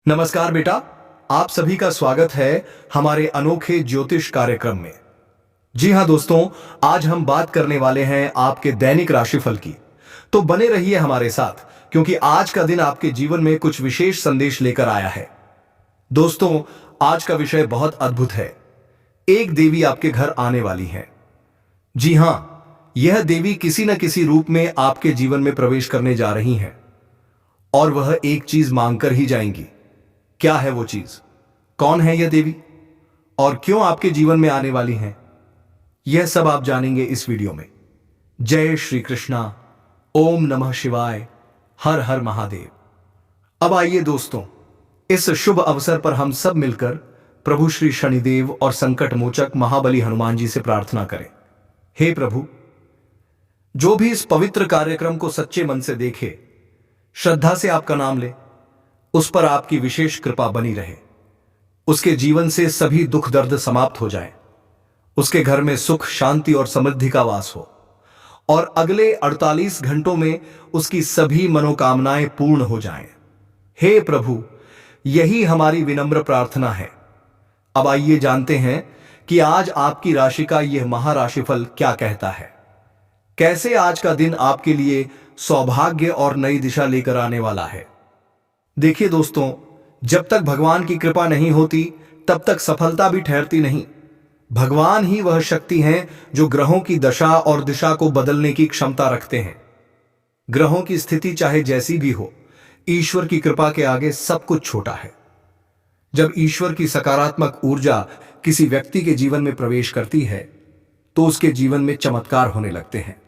नमस्कार बेटा। आप सभी का स्वागत है हमारे अनोखे ज्योतिष कार्यक्रम में। जी हाँ दोस्तों, आज हम बात करने वाले हैं आपके दैनिक राशिफल की। तो बने रहिए हमारे साथ, क्योंकि आज का दिन आपके जीवन में कुछ विशेष संदेश लेकर आया है। दोस्तों, आज का विषय बहुत अद्भुत है। एक देवी आपके घर आने वाली है। जी हाँ, यह देवी किसी न किसी रूप में आपके जीवन में प्रवेश करने जा रही है, और वह एक चीज मांगकर ही जाएंगी। क्या है वो चीज? कौन है यह देवी और क्यों आपके जीवन में आने वाली हैं? यह सब आप जानेंगे इस वीडियो में। जय श्री कृष्णा, ओम नमः शिवाय, हर हर महादेव। अब आइए दोस्तों, इस शुभ अवसर पर हम सब मिलकर प्रभु श्री शनिदेव और संकट मोचक महाबली हनुमान जी से प्रार्थना करें। हे प्रभु, जो भी इस पवित्र कार्यक्रम को सच्चे मन से देखे, श्रद्धा से आपका नाम ले, उस पर आपकी विशेष कृपा बनी रहे। उसके जीवन से सभी दुख दर्द समाप्त हो जाए, उसके घर में सुख शांति और समृद्धि का वास हो, और अगले 48 घंटों में उसकी सभी मनोकामनाएं पूर्ण हो जाएं। हे प्रभु, यही हमारी विनम्र प्रार्थना है। अब आइए जानते हैं कि आज आपकी राशि का यह महाराशिफल क्या कहता है। कैसे आज का दिन आपके लिए सौभाग्य और नई दिशा लेकर आने वाला है। देखिए दोस्तों, जब तक भगवान की कृपा नहीं होती तब तक सफलता भी ठहरती नहीं। भगवान ही वह शक्ति हैं जो ग्रहों की दशा और दिशा को बदलने की क्षमता रखते हैं। ग्रहों की स्थिति चाहे जैसी भी हो, ईश्वर की कृपा के आगे सब कुछ छोटा है। जब ईश्वर की सकारात्मक ऊर्जा किसी व्यक्ति के जीवन में प्रवेश करती है तो उसके जीवन में चमत्कार होने लगते हैं।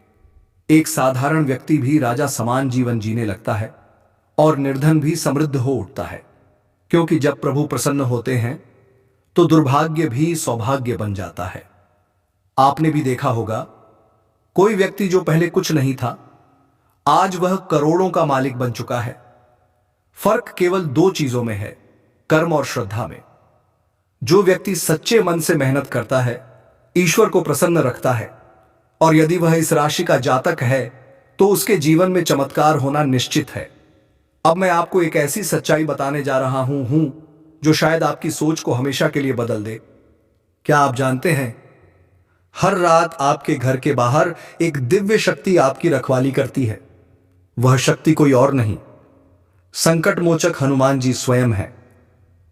एक साधारण व्यक्ति भी राजा समान जीवन जीने लगता है और निर्धन भी समृद्ध हो उठता है, क्योंकि जब प्रभु प्रसन्न होते हैं तो दुर्भाग्य भी सौभाग्य बन जाता है। आपने भी देखा होगा, कोई व्यक्ति जो पहले कुछ नहीं था, आज वह करोड़ों का मालिक बन चुका है। फर्क केवल दो चीजों में है, कर्म और श्रद्धा में। जो व्यक्ति सच्चे मन से मेहनत करता है, ईश्वर को प्रसन्न रखता है, और यदि वह इस राशि का जातक है तो उसके जीवन में चमत्कार होना निश्चित है। अब मैं आपको एक ऐसी सच्चाई बताने जा रहा हूं जो शायद आपकी सोच को हमेशा के लिए बदल दे। क्या आप जानते हैं, हर रात आपके घर के बाहर एक दिव्य शक्ति आपकी रखवाली करती है। वह शक्ति कोई और नहीं, संकट मोचक हनुमान जी स्वयं है।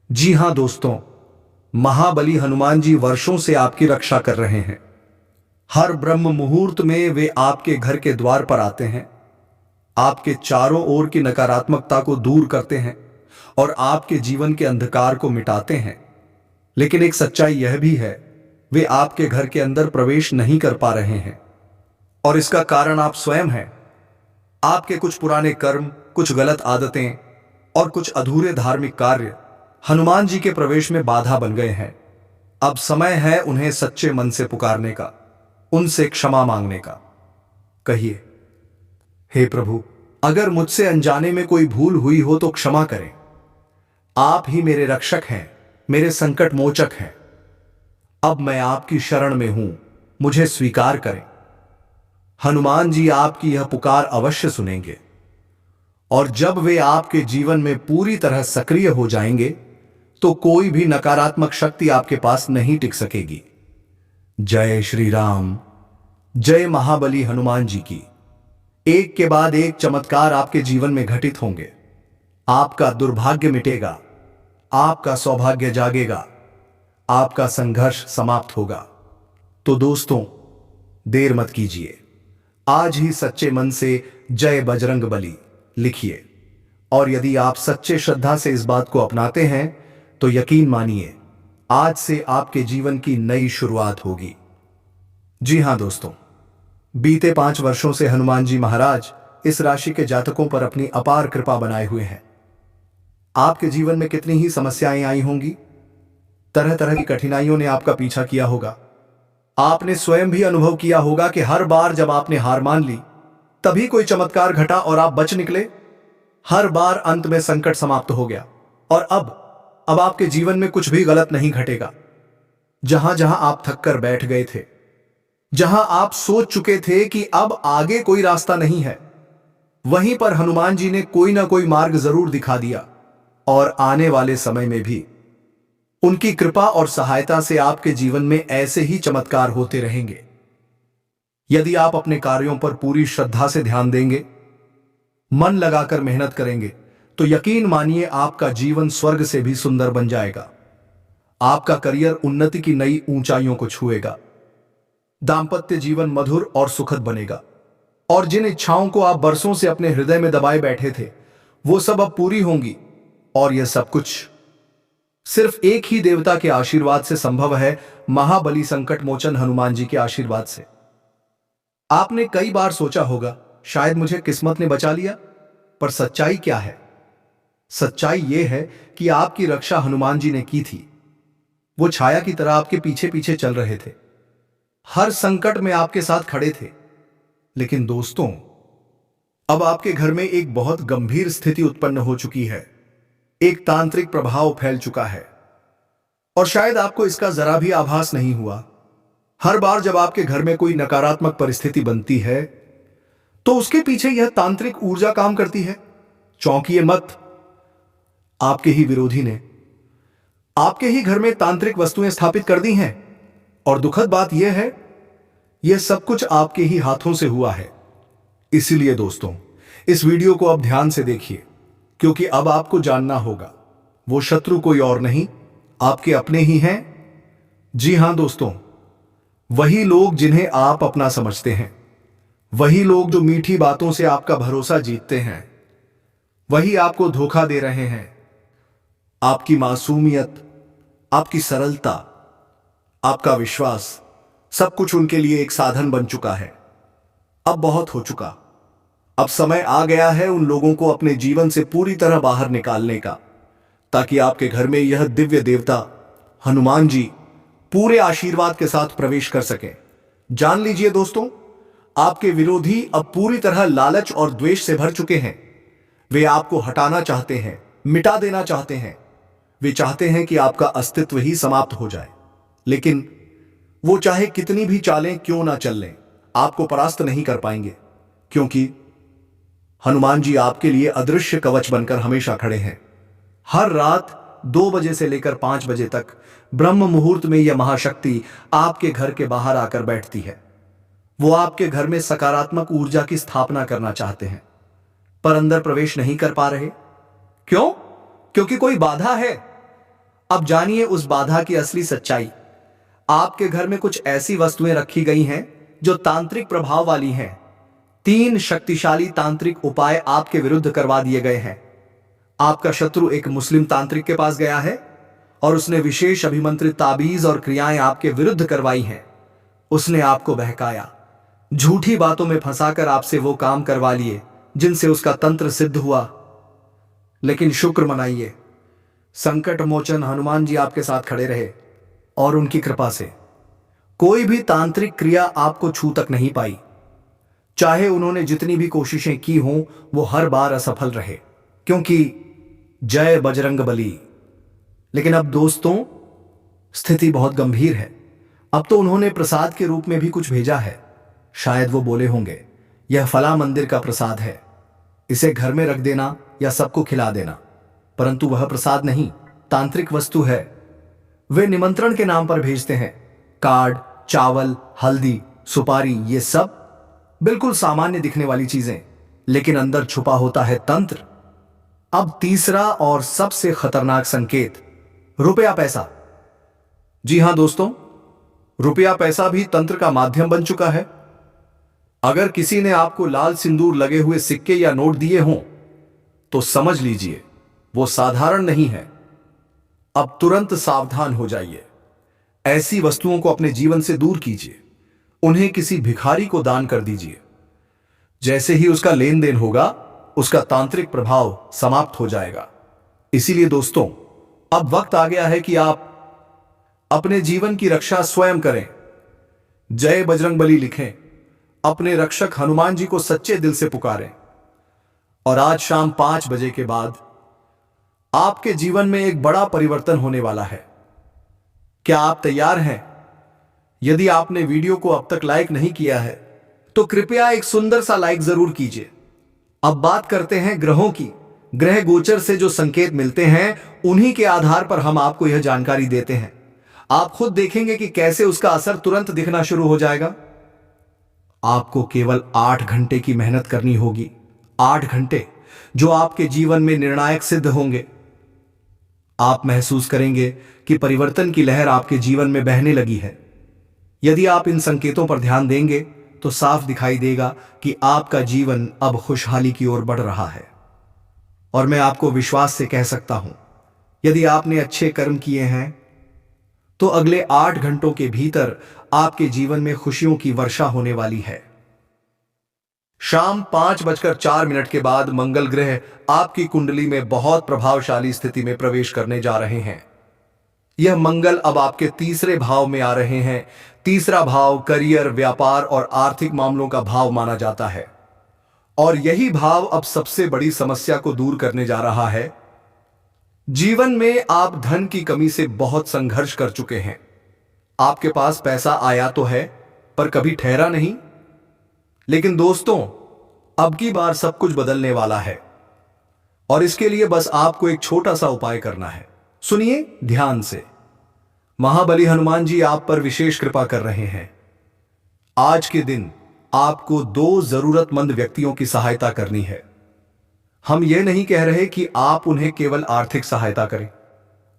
जी हां दोस्तों, महाबली हनुमान जी वर्षों से आपकी रक्षा कर रहे हैं। हर ब्रह्म मुहूर्त में वे आपके घर के द्वार पर आते हैं, आपके चारों ओर की नकारात्मकता को दूर करते हैं और आपके जीवन के अंधकार को मिटाते हैं। लेकिन एक सच्चाई यह भी है, वे आपके घर के अंदर प्रवेश नहीं कर पा रहे हैं, और इसका कारण आप स्वयं हैं। आपके कुछ पुराने कर्म, कुछ गलत आदतें और कुछ अधूरे धार्मिक कार्य हनुमान जी के प्रवेश में बाधा बन गए हैं। अब समय है उन्हें सच्चे मन से पुकारने का, उनसे क्षमा मांगने का। कहिए, हे प्रभु, अगर मुझसे अनजाने में कोई भूल हुई हो तो क्षमा करें। आप ही मेरे रक्षक हैं, मेरे संकट मोचक हैं। अब मैं आपकी शरण में हूं, मुझे स्वीकार करें। हनुमान जी आपकी यह पुकार अवश्य सुनेंगे, और जब वे आपके जीवन में पूरी तरह सक्रिय हो जाएंगे तो कोई भी नकारात्मक शक्ति आपके पास नहीं टिक सकेगी। जय श्री राम, जय महाबली हनुमान जी की। एक के बाद एक चमत्कार आपके जीवन में घटित होंगे। आपका दुर्भाग्य मिटेगा, आपका सौभाग्य जागेगा, आपका संघर्ष समाप्त होगा। तो दोस्तों, देर मत कीजिए, आज ही सच्चे मन से जय बजरंग बली लिखिए। और यदि आप सच्चे श्रद्धा से इस बात को अपनाते हैं तो यकीन मानिए, आज से आपके जीवन की नई शुरुआत होगी। जी हां दोस्तों, बीते 5 वर्षों से हनुमान जी महाराज इस राशि के जातकों पर अपनी अपार कृपा बनाए हुए हैं। आपके जीवन में कितनी ही समस्याएं आई होंगी, तरह तरह की कठिनाइयों ने आपका पीछा किया होगा। आपने स्वयं भी अनुभव किया होगा कि हर बार जब आपने हार मान ली तभी कोई चमत्कार घटा और आप बच निकले। हर बार अंत में संकट समाप्त हो गया, और अब आपके जीवन में कुछ भी गलत नहीं घटेगा। जहां जहां आप थक कर बैठ गए थे, जहां आप सोच चुके थे कि अब आगे कोई रास्ता नहीं है, वहीं पर हनुमान जी ने कोई ना कोई मार्ग जरूर दिखा दिया। और आने वाले समय में भी उनकी कृपा और सहायता से आपके जीवन में ऐसे ही चमत्कार होते रहेंगे। यदि आप अपने कार्यों पर पूरी श्रद्धा से ध्यान देंगे, मन लगाकर मेहनत करेंगे, तो यकीन मानिए आपका जीवन स्वर्ग से भी सुंदर बन जाएगा। आपका करियर उन्नति की नई ऊंचाइयों को छुएगा। दांपत्य जीवन मधुर और सुखद बनेगा। और जिन इच्छाओं को आप बरसों से अपने हृदय में दबाए बैठे थे, वो सब अब पूरी होंगी। और यह सब कुछ सिर्फ एक ही देवता के आशीर्वाद से संभव है, महाबली संकट मोचन हनुमान जी के आशीर्वाद से। आपने कई बार सोचा होगा, शायद मुझे किस्मत ने बचा लिया। पर सच्चाई क्या है? सच्चाई यह है कि आपकी रक्षा हनुमान जी ने की थी। वो छाया की तरह आपके पीछे पीछे चल रहे थे, हर संकट में आपके साथ खड़े थे। लेकिन दोस्तों, अब आपके घर में एक बहुत गंभीर स्थिति उत्पन्न हो चुकी है। एक तांत्रिक प्रभाव फैल चुका है और शायद आपको इसका जरा भी आभास नहीं हुआ। हर बार जब आपके घर में कोई नकारात्मक परिस्थिति बनती है, तो उसके पीछे यह तांत्रिक ऊर्जा काम करती है। चौंकिए मत, आपके ही विरोधी ने आपके ही घर में तांत्रिक वस्तुएं स्थापित कर दी हैं। और दुखद बात यह है, यह सब कुछ आपके ही हाथों से हुआ है। इसीलिए दोस्तों, इस वीडियो को अब ध्यान से देखिए, क्योंकि अब आपको जानना होगा, वो शत्रु कोई और नहीं, आपके अपने ही हैं। जी हां दोस्तों, वही लोग जिन्हें आप अपना समझते हैं, वही लोग जो मीठी बातों से आपका भरोसा जीतते हैं, वही आपको धोखा दे रहे हैं। आपकी मासूमियत, आपकी सरलता, आपका विश्वास, सब कुछ उनके लिए एक साधन बन चुका है। अब बहुत हो चुका। अब समय आ गया है उन लोगों को अपने जीवन से पूरी तरह बाहर निकालने का, ताकि आपके घर में यह दिव्य देवता हनुमान जी पूरे आशीर्वाद के साथ प्रवेश कर सके। जान लीजिए दोस्तों, आपके विरोधी अब पूरी तरह लालच और द्वेष से भर चुके हैं। वे आपको हटाना चाहते हैं, मिटा देना चाहते हैं। वे चाहते हैं कि आपका अस्तित्व ही समाप्त हो जाए। लेकिन वो चाहे कितनी भी चालें क्यों ना चल लें, आपको परास्त नहीं कर पाएंगे, क्योंकि हनुमान जी आपके लिए अदृश्य कवच बनकर हमेशा खड़े हैं। हर रात 2 बजे से लेकर 5 बजे तक ब्रह्म मुहूर्त में यह महाशक्ति आपके घर के बाहर आकर बैठती है। वो आपके घर में सकारात्मक ऊर्जा की स्थापना करना चाहते हैं, पर अंदर प्रवेश नहीं कर पा रहे। क्यों? क्योंकि कोई बाधा है। अब जानिए उस बाधा की असली सच्चाई। आपके घर में कुछ ऐसी वस्तुएं रखी गई हैं जो तांत्रिक प्रभाव वाली हैं। 3 शक्तिशाली तांत्रिक उपाय आपके विरुद्ध करवा दिए गए हैं। आपका शत्रु एक मुस्लिम तांत्रिक के पास गया है और उसने विशेष अभिमंत्रित ताबीज और क्रियाएं आपके विरुद्ध करवाई हैं। उसने आपको बहकाया, झूठी बातों में फंसाकर आपसे वो काम करवा लिए जिनसे उसका तंत्र सिद्ध हुआ। लेकिन शुक्र मनाइए, संकट मोचन हनुमान जी आपके साथ खड़े रहे और उनकी कृपा से कोई भी तांत्रिक क्रिया आपको छू तक नहीं पाई। चाहे उन्होंने जितनी भी कोशिशें की हों, वो हर बार असफल रहे, क्योंकि जय बजरंगबली। लेकिन अब दोस्तों, स्थिति बहुत गंभीर है। अब तो उन्होंने प्रसाद के रूप में भी कुछ भेजा है। शायद वो बोले होंगे, यह फला मंदिर का प्रसाद है, इसे घर में रख देना या सबको खिला देना। परंतु वह प्रसाद नहीं, तांत्रिक वस्तु है। वे निमंत्रण के नाम पर भेजते हैं। कार्ड, चावल, हल्दी, सुपारी, ये सब बिल्कुल सामान्य दिखने वाली चीजें, लेकिन अंदर छुपा होता है तंत्र। अब तीसरा और सबसे खतरनाक संकेत, रुपया पैसा। जी हां दोस्तों, रुपया पैसा भी तंत्र का माध्यम बन चुका है। अगर किसी ने आपको लाल सिंदूर लगे हुए सिक्के या नोट दिए हों, तो समझ लीजिए वो साधारण नहीं है। अब तुरंत सावधान हो जाइए। ऐसी वस्तुओं को अपने जीवन से दूर कीजिए। उन्हें किसी भिखारी को दान कर दीजिए। जैसे ही उसका लेन देन होगा, उसका तांत्रिक प्रभाव समाप्त हो जाएगा। इसीलिए दोस्तों, अब वक्त आ गया है कि आप अपने जीवन की रक्षा स्वयं करें। जय बजरंगबली लिखें, अपने रक्षक हनुमान जी को सच्चे दिल से पुकारें। और आज शाम 5 बजे के बाद आपके जीवन में एक बड़ा परिवर्तन होने वाला है। क्या आप तैयार हैं? यदि आपने वीडियो को अब तक लाइक नहीं किया है, तो कृपया एक सुंदर सा लाइक जरूर कीजिए। अब बात करते हैं ग्रहों की, ग्रह गोचर से जो संकेत मिलते हैं उन्हीं के आधार पर हम आपको यह जानकारी देते हैं। आप खुद देखेंगे कि कैसे उसका असर तुरंत दिखना शुरू हो जाएगा। आपको केवल 8 घंटे की मेहनत करनी होगी, 8 घंटे जो आपके जीवन में निर्णायक सिद्ध होंगे। आप महसूस करेंगे कि परिवर्तन की लहर आपके जीवन में बहने लगी है। यदि आप इन संकेतों पर ध्यान देंगे तो साफ दिखाई देगा कि आपका जीवन अब खुशहाली की ओर बढ़ रहा है। और मैं आपको विश्वास से कह सकता हूं, यदि आपने अच्छे कर्म किए हैं तो अगले 8 घंटों के भीतर आपके जीवन में खुशियों की वर्षा होने वाली है। शाम 5:04 के बाद मंगल ग्रह आपकी कुंडली में बहुत प्रभावशाली स्थिति में प्रवेश करने जा रहे हैं। यह मंगल अब आपके तीसरे भाव में आ रहे हैं। तीसरा भाव करियर, व्यापार और आर्थिक मामलों का भाव माना जाता है और यही भाव अब सबसे बड़ी समस्या को दूर करने जा रहा है। जीवन में आप धन की कमी से बहुत संघर्ष कर चुके हैं। आपके पास पैसा आया तो है पर कभी ठहरा नहीं। लेकिन दोस्तों, अब की बार सब कुछ बदलने वाला है और इसके लिए बस आपको एक छोटा सा उपाय करना है। सुनिए ध्यान से। महाबली हनुमान जी आप पर विशेष कृपा कर रहे हैं। आज के दिन आपको 2 जरूरतमंद व्यक्तियों की सहायता करनी है। हम यह नहीं कह रहे कि आप उन्हें केवल आर्थिक सहायता करें।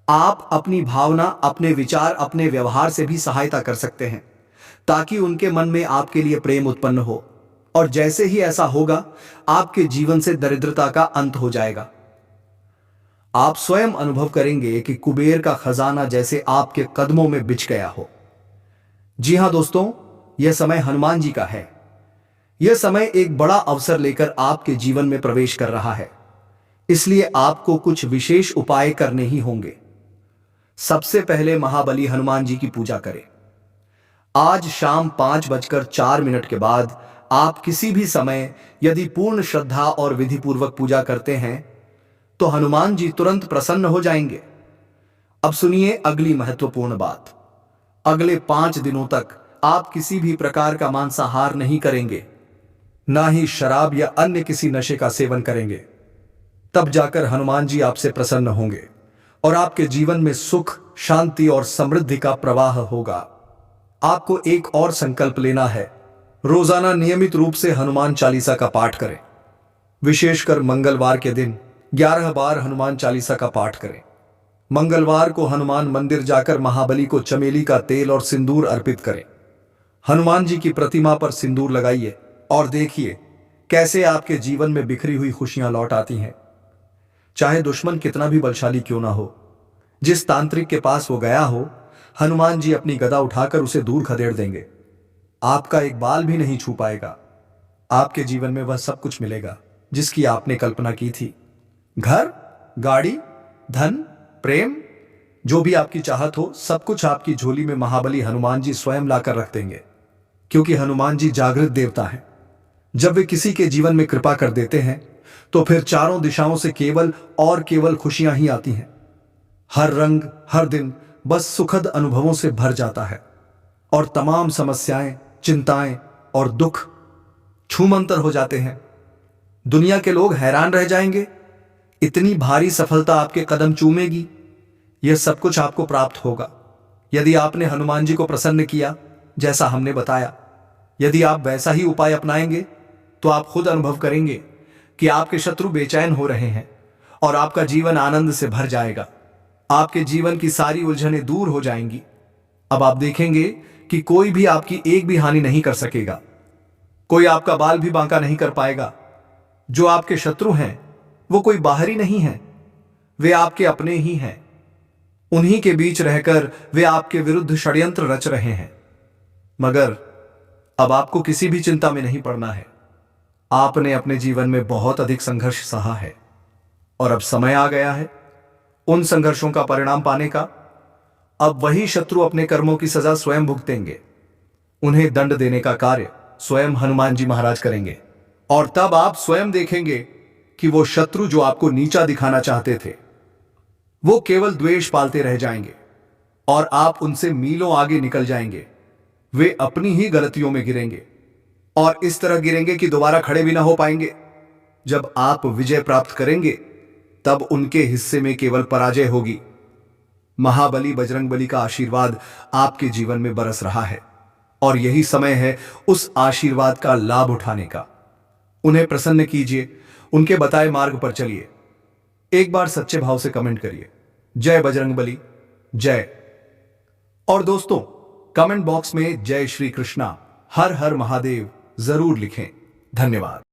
आप अपनी भावना, अपने विचार, अपने व्यवहार से भी सहायता कर सकते हैं ताकि उनके मन में आपके लिए प्रेम उत्पन्न हो। और जैसे ही ऐसा होगा, आपके जीवन से दरिद्रता का अंत हो जाएगा। आप स्वयं अनुभव करेंगे कि कुबेर का खजाना जैसे आपके कदमों में बिछ गया हो। जी हां दोस्तों, यह समय हनुमान जी का है। यह समय एक बड़ा अवसर लेकर आपके जीवन में प्रवेश कर रहा है, इसलिए आपको कुछ विशेष उपाय करने ही होंगे। सबसे पहले महाबली हनुमान जी की पूजा करें। आज शाम 5:04 के बाद आप किसी भी समय यदि पूर्ण श्रद्धा और विधिपूर्वक पूजा करते हैं तो हनुमान जी तुरंत प्रसन्न हो जाएंगे। अब सुनिए अगली महत्वपूर्ण बात। अगले 5 दिनों तक आप किसी भी प्रकार का मांसाहार नहीं करेंगे, ना ही शराब या अन्य किसी नशे का सेवन करेंगे। तब जाकर हनुमान जी आपसे प्रसन्न होंगे और आपके जीवन में सुख, शांति और समृद्धि का प्रवाह होगा। आपको एक और संकल्प लेना है। रोजाना नियमित रूप से हनुमान चालीसा का पाठ करें। विशेषकर मंगलवार के दिन 11 बार हनुमान चालीसा का पाठ करें। मंगलवार को हनुमान मंदिर जाकर महाबली को चमेली का तेल और सिंदूर अर्पित करें। हनुमान जी की प्रतिमा पर सिंदूर लगाइए और देखिए कैसे आपके जीवन में बिखरी हुई खुशियां लौट आती हैं। चाहे दुश्मन कितना भी बलशाली क्यों ना हो, जिस तांत्रिक के पास वो गया हो, हनुमान जी अपनी गदा उठाकर उसे दूर खदेड़ देंगे। आपका एक बाल भी नहीं छू पाएगा। आपके जीवन में वह सब कुछ मिलेगा जिसकी आपने कल्पना की थी। घर, गाड़ी, धन, प्रेम, जो भी आपकी चाहत हो, सब कुछ आपकी झोली में महाबली हनुमान जी स्वयं लाकर रख देंगे, क्योंकि हनुमान जी जागृत देवता हैं। जब वे किसी के जीवन में कृपा कर देते हैं तो फिर चारों दिशाओं से केवल और केवल खुशियां ही आती हैं। हर रंग, हर दिन बस सुखद अनुभवों से भर जाता है और तमाम समस्याएं, चिंताएं और दुख छूमंतर हो जाते हैं। दुनिया के लोग हैरान रह जाएंगे, इतनी भारी सफलता आपके कदम चूमेगी। यह सब कुछ आपको प्राप्त होगा यदि आपने हनुमान जी को प्रसन्न किया, जैसा हमने बताया। यदि आप वैसा ही उपाय अपनाएंगे तो आप खुद अनुभव करेंगे कि आपके शत्रु बेचैन हो रहे हैं और आपका जीवन आनंद से भर जाएगा। आपके जीवन की सारी उलझनें दूर हो जाएंगी। अब आप देखेंगे कि कोई भी आपकी एक भी हानि नहीं कर सकेगा। कोई आपका बाल भी बांका नहीं कर पाएगा। जो आपके शत्रु हैं वो कोई बाहरी नहीं है, वे आपके अपने ही हैं। उन्हीं के बीच रहकर वे आपके विरुद्ध षड्यंत्र रच रहे हैं। मगर अब आपको किसी भी चिंता में नहीं पड़ना है। आपने अपने जीवन में बहुत अधिक संघर्ष सहा है और अब समय आ गया है उन संघर्षों का परिणाम पाने का। अब वही शत्रु अपने कर्मों की सजा स्वयं भुगतेंगे। उन्हें दंड देने का कार्य स्वयं हनुमान जी महाराज करेंगे और तब आप स्वयं देखेंगे कि वो शत्रु जो आपको नीचा दिखाना चाहते थे, वो केवल द्वेष पालते रह जाएंगे और आप उनसे मीलों आगे निकल जाएंगे। वे अपनी ही गलतियों में गिरेंगे और इस तरह गिरेंगे कि दोबारा खड़े भी ना हो पाएंगे। जब आप विजय प्राप्त करेंगे तब उनके हिस्से में केवल पराजय होगी। महाबली बजरंगबली का आशीर्वाद आपके जीवन में बरस रहा है और यही समय है उस आशीर्वाद का लाभ उठाने का। उन्हें प्रसन्न कीजिए, उनके बताए मार्ग पर चलिए। एक बार सच्चे भाव से कमेंट करिए, जय बजरंगबली, जय। और दोस्तों, कमेंट बॉक्स में जय श्री कृष्णा, हर हर महादेव जरूर लिखें। धन्यवाद।